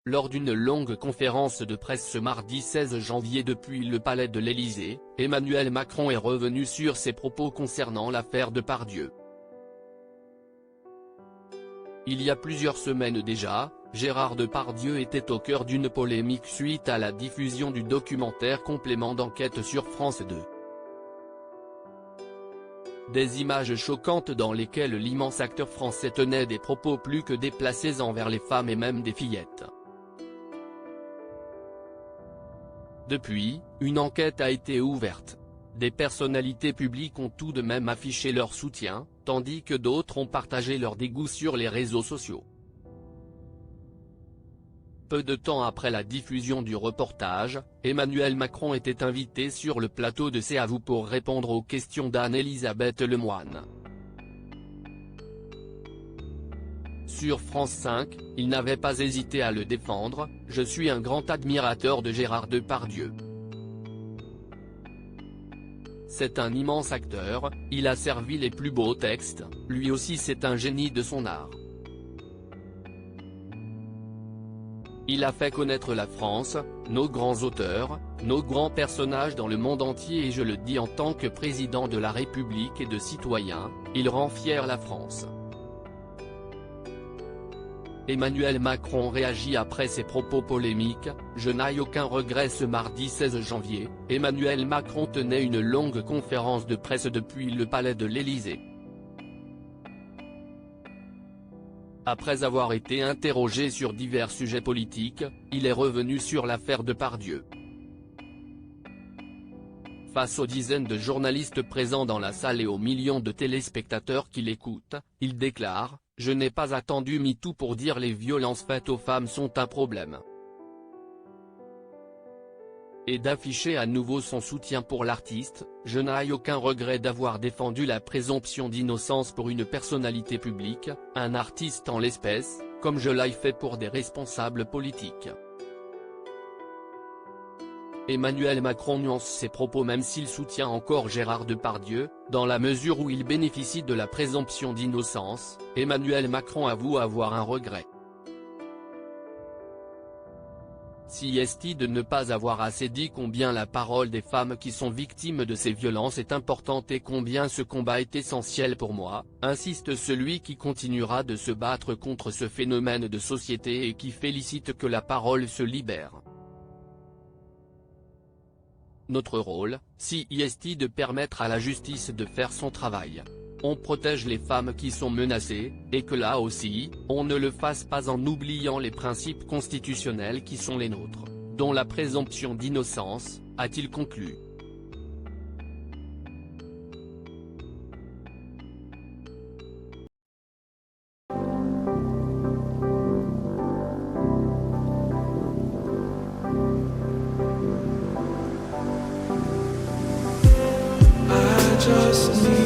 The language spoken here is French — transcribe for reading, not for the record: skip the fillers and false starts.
Lors d'une longue conférence de presse ce mardi 16 janvier depuis le palais de l'Élysée, Emmanuel Macron est revenu sur ses propos concernant l'affaire Depardieu. Il y a plusieurs semaines déjà, Gérard Depardieu était au cœur d'une polémique suite à la diffusion du documentaire Complément d'enquête sur France 2. Des images choquantes dans lesquelles l'immense acteur français tenait des propos plus que déplacés envers les femmes et même des fillettes. Depuis, une enquête a été ouverte. Des personnalités publiques ont tout de même affiché leur soutien, tandis que d'autres ont partagé leur dégoût sur les réseaux sociaux. Peu de temps après la diffusion du reportage, Emmanuel Macron était invité sur le plateau de C'est à vous pour répondre aux questions d'Anne-Elisabeth Lemoine. Sur France 5, il n'avait pas hésité à le défendre: « Je suis un grand admirateur de Gérard Depardieu. C'est un immense acteur, il a servi les plus beaux textes, lui aussi c'est un génie de son art. Il a fait connaître la France, nos grands auteurs, nos grands personnages dans le monde entier et je le dis en tant que président de la République et de citoyen, il rend fier la France. » Emmanuel Macron réagit après ses propos polémiques: « Je n'ai aucun regret. » Ce mardi 16 janvier, Emmanuel Macron tenait une longue conférence de presse depuis le palais de l'Élysée. Après avoir été interrogé sur divers sujets politiques, il est revenu sur l'affaire Depardieu. Face aux dizaines de journalistes présents dans la salle et aux millions de téléspectateurs qui l'écoutent, il déclare: « Je n'ai pas attendu MeToo pour dire les violences faites aux femmes sont un problème. » Et d'afficher à nouveau son soutien pour l'artiste: « Je n'ai aucun regret d'avoir défendu la présomption d'innocence pour une personnalité publique, un artiste en l'espèce, comme je l'ai fait pour des responsables politiques. » Emmanuel Macron nuance ses propos même s'il soutient encore Gérard Depardieu, dans la mesure où il bénéficie de la présomption d'innocence. Emmanuel Macron avoue avoir un regret. Si est de ne pas avoir assez dit combien la parole des femmes qui sont victimes de ces violences est importante et combien ce combat est essentiel pour moi, insiste celui qui continuera de se battre contre ce phénomène de société et qui félicite que la parole se libère. Notre rôle, si est de permettre à la justice de faire son travail. On protège les femmes qui sont menacées, et que là aussi, on ne le fasse pas en oubliant les principes constitutionnels qui sont les nôtres, dont la présomption d'innocence, a-t-il conclu. Just need